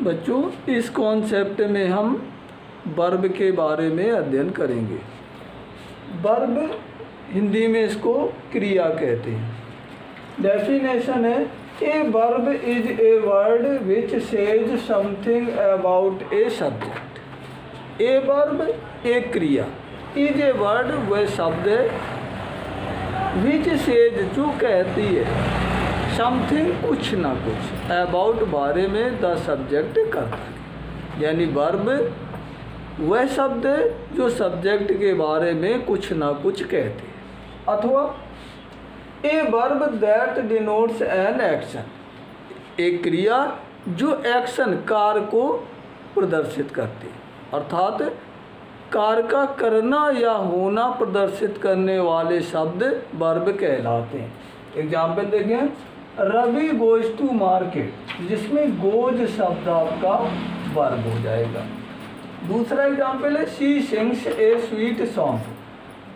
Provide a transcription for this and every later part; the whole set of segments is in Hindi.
बच्चों इस कॉन्सेप्ट में हम वर्ब के बारे में अध्ययन करेंगे। वर्ब हिंदी में इसको क्रिया कहते हैं। डेफिनेशन है, a verb is a word which says something about a subject. A verb एक क्रिया, इज ए वर्ड वह शब्द है, विच सेज जो कहती है, समथिंग कुछ ना कुछ, अबाउट बारे में, द सब्जेक्ट करता है। यानी वर्ब वह शब्द है जो सब्जेक्ट के बारे में कुछ ना कुछ कहते हैं। अथवा a verb that denotes an action, एक क्रिया जो एक्शन कार्य को प्रदर्शित करती है, अर्थात कार्य का करना या होना प्रदर्शित करने वाले शब्द वर्ब कहलाते हैं। एग्जाम्पल देखें, रवि गोज टू मार्केट, जिसमें गोज शब्द आपका वर्ब हो जाएगा। दूसरा एग्जाम्पल है, she sings A sweet song,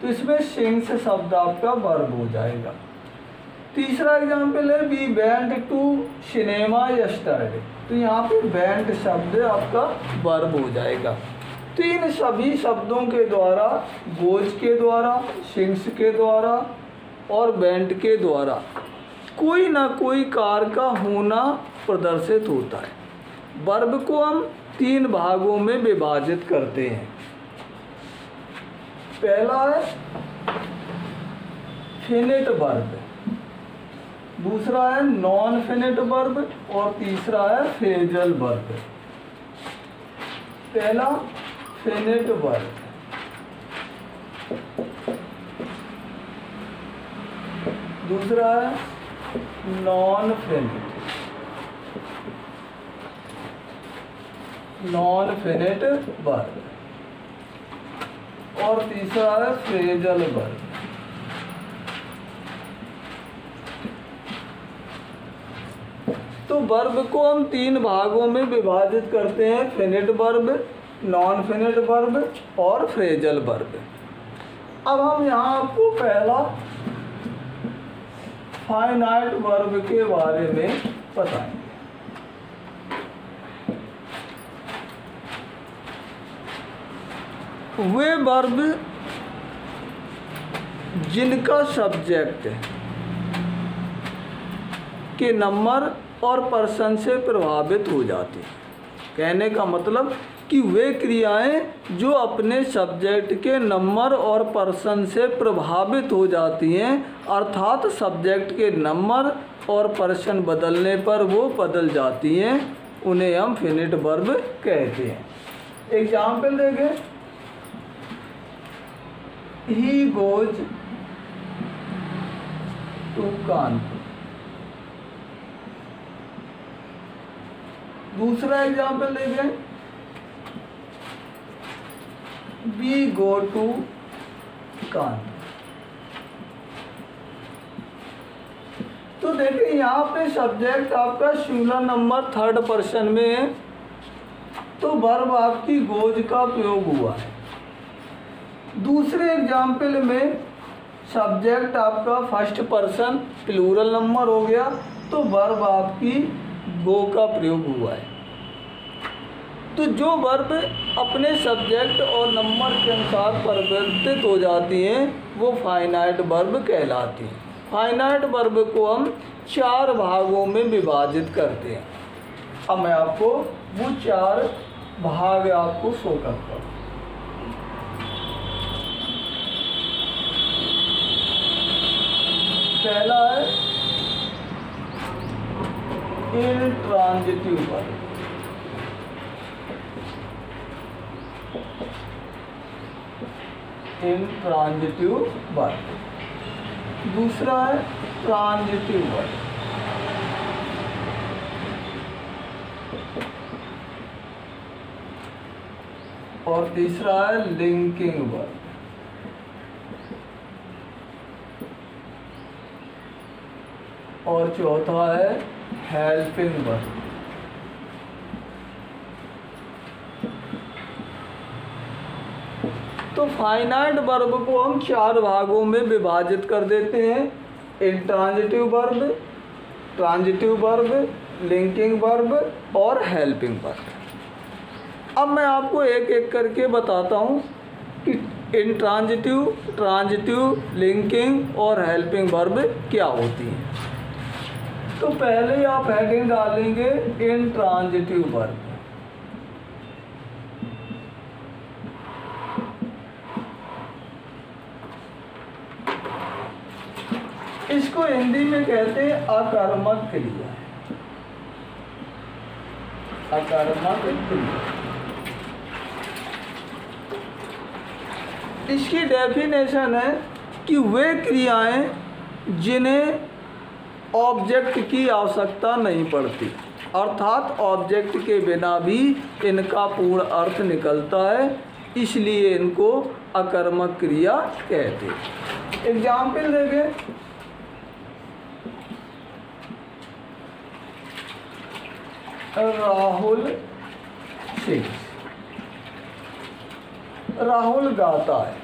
तो इसमें सिंग्स शब्द आपका वर्ब हो जाएगा। तीसरा एग्जाम्पल है, we went to cinema yesterday, तो यहाँ पे वेंट शब्द आपका वर्ब हो जाएगा। तो इन सभी शब्दों के द्वारा, गोज के द्वारा, सिंग्स के द्वारा और वेंट के द्वारा कोई ना कोई कार्य का होना प्रदर्शित होता है। वर्ब को हम 3 भागों में विभाजित करते हैं। पहला है फिनिट वर्ब, दूसरा है नॉन फिनिट वर्ब और तीसरा है फ्रेजल वर्ब। पहला फिनिट वर्ब, दूसरा है नॉन फिनिट वर्ब और तीसरा है फ्रेजल वर्ब। तो वर्ब को हम 3 भागों में विभाजित करते हैं, finite verb, non finite verb और फ्रेजल वर्ब। अब हम यहाँ आपको पहला फाइनाइट वर्ब के बारे में बताएंगे। वे वर्ब जिनका सब्जेक्ट के नंबर और पर्सन से प्रभावित हो जाती है। कहने का मतलब कि वे क्रियाएं जो अपने सब्जेक्ट के नंबर और पर्सन से प्रभावित हो जाती हैं, अर्थात सब्जेक्ट के नंबर और पर्सन बदलने पर वो बदल जाती हैं, उन्हें हम फिनिट वर्ब कहते हैं। एग्जाम्पल देखें, ही गोज टू कानपुर। दूसरा एग्जाम्पल देखें, वी गो टू कानपुर। तो देखिए यहाँ पे सब्जेक्ट आपका सिंगुलर नंबर थर्ड पर्सन में है, तो वर्ब आपकी गोज का प्रयोग हुआ है। दूसरे एग्जाम्पल में सब्जेक्ट आपका फर्स्ट पर्सन प्लूरल नंबर हो गया, तो वर्ब आपकी गो का प्रयोग हुआ है। तो जो वर्ब अपने सब्जेक्ट और नंबर के अनुसार परिवर्तित हो जाती हैं, वो फाइनाइट वर्ब कहलाती हैं। फाइनाइट वर्ब को हम 4 भागों में विभाजित करते हैं। अब मैं आपको वो 4 भाग आपको शो करता हूँ। पहला है इंट्रांजिटिव वर्ब, इंट्रांजिटिव वर्ब। दूसरा है ट्रांजिटिव वर्ब, और तीसरा है लिंकिंग वर्ब। और चौथा है हेल्पिंग वर्ब। तो फाइनाइट वर्ब को हम 4 भागों में विभाजित कर देते हैं, intransitive verb, transitive verb, linking verb और हेल्पिंग वर्ब। अब मैं आपको एक एक करके बताता हूँ कि इंट्रांजिटिव, ट्रांजिटिव, लिंकिंग और हेल्पिंग वर्ब क्या होती हैं। तो पहले आप हेडिंग डालेंगे इंट्रांजिटिव वर्ब। इसको हिंदी में कहते हैं अकर्मक क्रिया। अकर्मक क्रिया। इसकी डेफिनेशन है कि वे क्रियाएं जिन्हें ऑब्जेक्ट की आवश्यकता नहीं पड़ती, अर्थात ऑब्जेक्ट के बिना भी इनका पूर्ण अर्थ निकलता है, इसलिए इनको अकर्मक क्रिया कहते हैं। एग्जाम्पल देखें, राहुल सिंह, राहुल गाता है,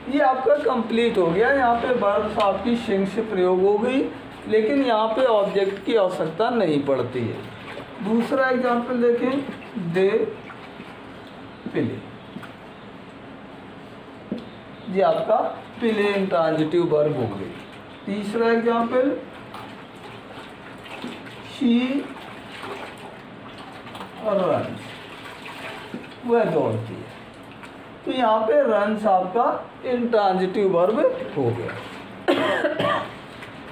ये आपका कंप्लीट हो गया। यहाँ पे वर्ब आपकी सिंह से प्रयोग हो गई, लेकिन यहाँ पे ऑब्जेक्ट की आवश्यकता नहीं पड़ती है। दूसरा एग्जाम्पल देखें, दे पिले, ये आपका पिले इंट्रांजिटिव वर्ब हो गई। तीसरा एग्जाम्पल, शी रन, वह दौड़ती है, तो यहाँ पे रन्स आपका इंट्रांजिटिव वर्ब हो गया।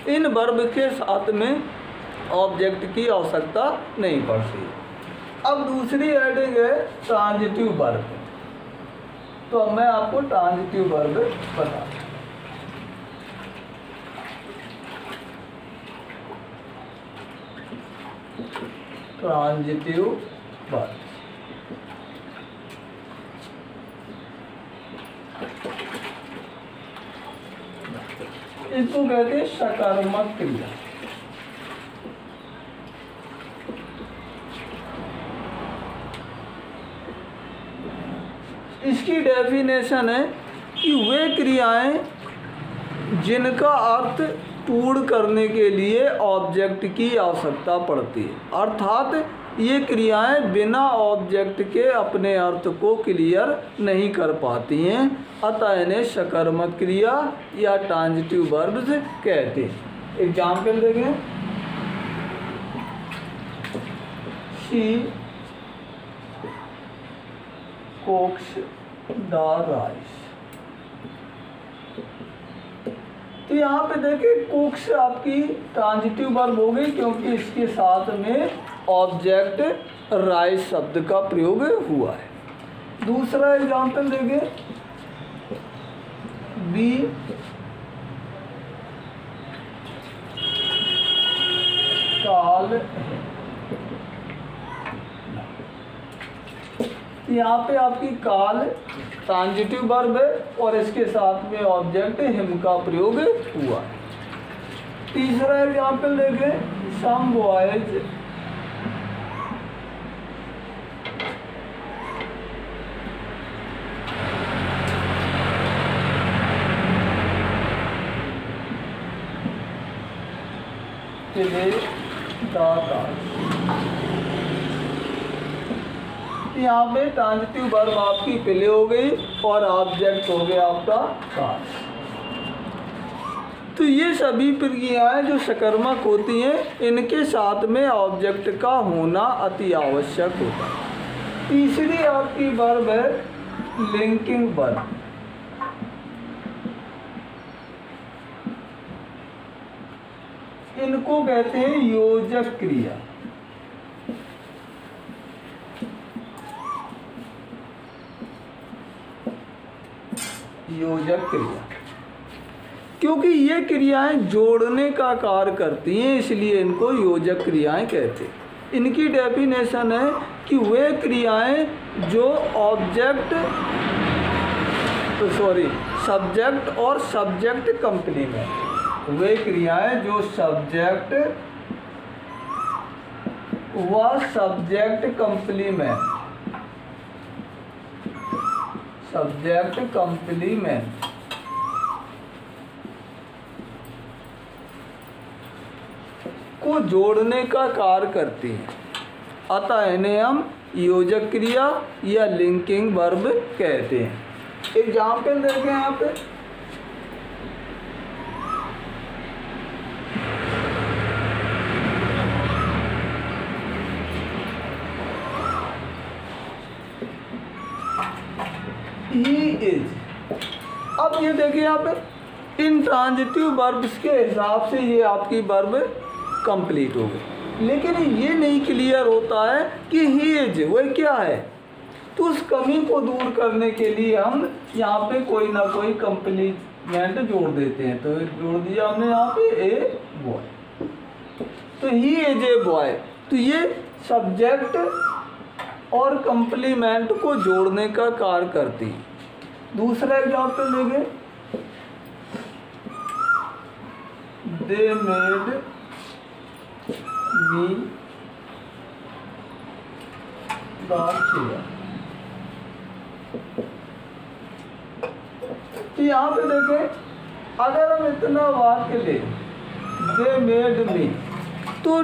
इन वर्ब के साथ में ऑब्जेक्ट की आवश्यकता नहीं पड़ती। अब दूसरी हेडिंग है ट्रांजिटिव वर्ब। तो अब मैं आपको ट्रांजिटिव वर्ब बताता हूँ। ट्रांजिटिव वर्ब, इसको कहते हैं सकर्मक क्रिया। इसकी डेफिनेशन है कि वे क्रियाएं जिनका अर्थ पूर्ण करने के लिए ऑब्जेक्ट की आवश्यकता पड़ती है, अर्थात ये क्रियाएं बिना ऑब्जेक्ट के अपने अर्थ को क्लियर नहीं कर पाती हैं, अतः इन्हें सकर्मक क्रिया या ट्रांजिटिव वर्ब्स कहते हैं। एग्जाम्पल देखें, शी कुक्स द राइस। तो यहाँ पे देखिए कुक्स आपकी ट्रांजिटिव वर्ब हो गई, क्योंकि इसके साथ में ऑब्जेक्ट राइस शब्द का प्रयोग हुआ है। दूसरा एग्जाम्पल देखें, बी काल, यहाँ पे आपकी काल ट्रांजिटिव वर्ब है और इसके साथ में ऑब्जेक्ट हिम का प्रयोग हुआ है। तीसरा एग्जाम्पल देखें, some boys play the cards. यहाँ पे ट्रांजिटिव वर्ब आपकी प्ले हो गई और ऑब्जेक्ट हो गया आपका कार्ड्स। तो ये सभी प्रक्रियाएं जो सकर्मक होती हैं, इनके साथ में ऑब्जेक्ट का होना अति आवश्यक होता है। तीसरी आपकी वर्ब है लिंकिंग वर्ब। इनको कहते हैं योजक क्रिया। योजक क्रिया, क्योंकि ये क्रियाएं जोड़ने का कार्य करती हैं, इसलिए इनको योजक क्रियाएं कहते हैं। इनकी डेफिनेशन है कि वे क्रियाएं जो सब्जेक्ट और सब्जेक्ट कंप्लीमेंट, वे क्रियाएं जो सब्जेक्ट व सब्जेक्ट कंप्लीमेंट को को जोड़ने का कार्य करती हैं, अतः इन्हें हम योजक क्रिया या लिंकिंग वर्ब कहते हैं। एग्जाम्पल देखें यहाँ पे, ही इज। अब ये देखिए यहाँ पे इंट्रांजिटिव वर्ब्स के हिसाब से ये आपकी वर्ब कंप्लीट हो गई, लेकिन ये नहीं क्लियर होता है कि ही इज वह क्या है। तो उस कमी को दूर करने के लिए हम यहाँ पे कोई ना कोई कंप्लीमेंट जोड़ देते हैं। तो जोड़ दिया हमने यहाँ पे ए बॉय, तो ही इज ए बॉय। तो ये सब्जेक्ट और कंप्लीमेंट को जोड़ने का कार्य करती है। दूसरा एग्जाम्पल देंगे, they made me the chair. तो यहाँ पे देखें, अगर हम इतना वाक्य ले दे मेड मी, तो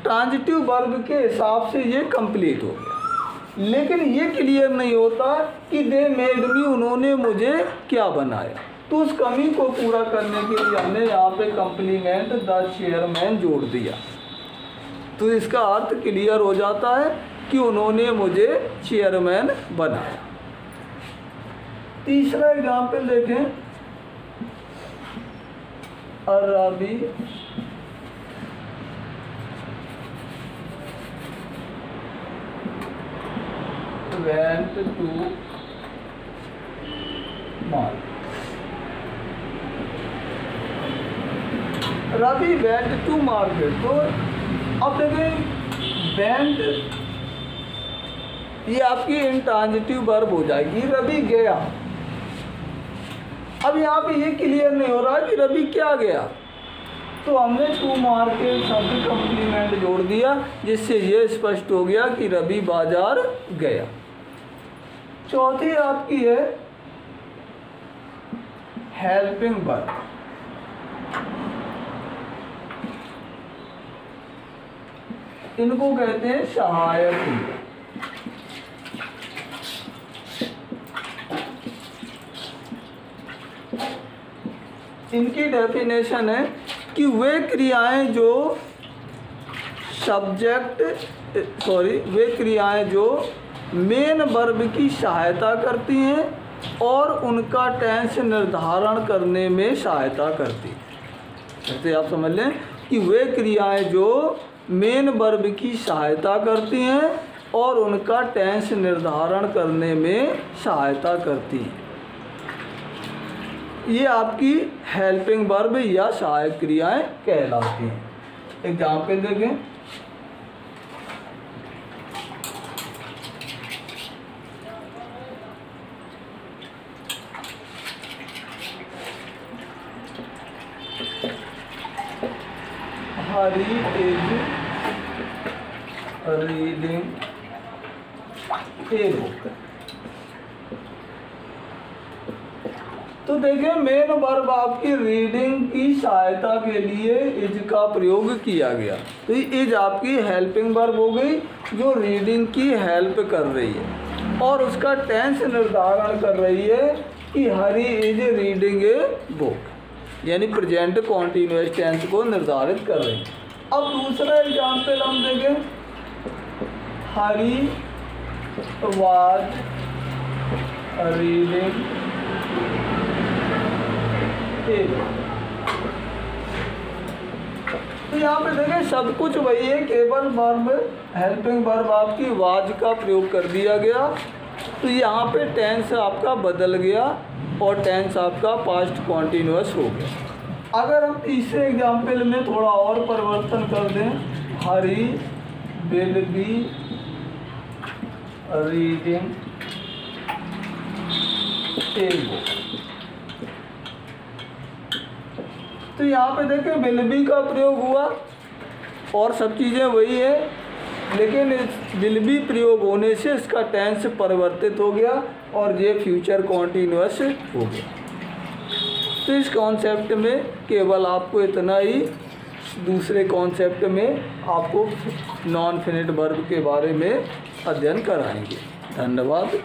ट्रांजिटिव वर्ब के हिसाब से ये कंप्लीट हो गया, लेकिन ये क्लियर नहीं होता कि दे मेड मी उन्होंने मुझे क्या बनाया। तो उस कमी को पूरा करने के लिए हमने यहाँ पे कंप्लीमेंट द चेयरमैन जोड़ दिया। तो इसका अर्थ क्लियर हो जाता है कि उन्होंने मुझे चेयरमैन बनाया। तीसरा एग्जाम्पल देखें, अरबी went to market। Ravi went to market। तो अब देखें went ये आपकी इंट्रांजिटिव वर्ब हो जाएगी, रवि गया। अब यहाँ पे ये क्लियर नहीं हो रहा कि रवि क्या गया, तो हमने टू मार्केट शब्द कंप्लीमेंट जोड़ दिया, जिससे ये स्पष्ट हो गया कि रवि बाजार गया। चौथी आपकी है हेल्पिंग वर्ब। इनको कहते हैं सहायक क्रिया। इनकी डेफिनेशन है कि वे क्रियाएं जो वे क्रियाएं जो मेन वर्ब की सहायता करती हैं और उनका टेंस निर्धारण करने में सहायता करती हैं। जैसे आप समझ लें कि वे क्रियाएं जो मेन वर्ब की सहायता करती हैं और उनका टेंस निर्धारण करने में सहायता करती हैं, ये आपकी हेल्पिंग वर्ब या सहायक क्रियाएं कहलाती हैं। एग्जाम्पल देखें, हरी इज रीडिंग ए बुक। तो देखें मेन वर्ब आपकी रीडिंग की सहायता के लिए इज का प्रयोग किया गया। तो इज आपकी हेल्पिंग वर्ब हो गई जो रीडिंग की हेल्प कर रही है और उसका टेंस निर्धारण कर रही है कि हरी इज रीडिंग ए बुक, यानी प्रेजेंट कॉन्टिन्यूअस टेंस को निर्धारित कर रही है। अब दूसरा एग्जाम्पल हम देखें, हरी वाज रीडिंग ए। तो यहाँ पे देखें सब कुछ वही है, केवल वर्ब हेल्पिंग वर्ब आपकी वाज का प्रयोग कर दिया गया। तो यहाँ पे टेंस आपका बदल गया और टेंस आपका पास्ट कॉन्टिन्यूअस हो गया। अगर हम तीसरे एग्जाम्पल में थोड़ा और परिवर्तन कर दें, Hari will be reading a book. तो यहाँ पे देखें विल बी का प्रयोग हुआ और सब चीज़ें वही है, लेकिन इस विल बी प्रयोग होने से इसका टेंस परिवर्तित हो गया और ये फ्यूचर कॉन्टिन्यूअस हो गया। तो इस कॉन्सेप्ट में केवल आपको इतना ही दूसरे कॉन्सेप्ट में आपको नॉन फिनिट वर्ब के बारे में अध्ययन कराएंगे। धन्यवाद।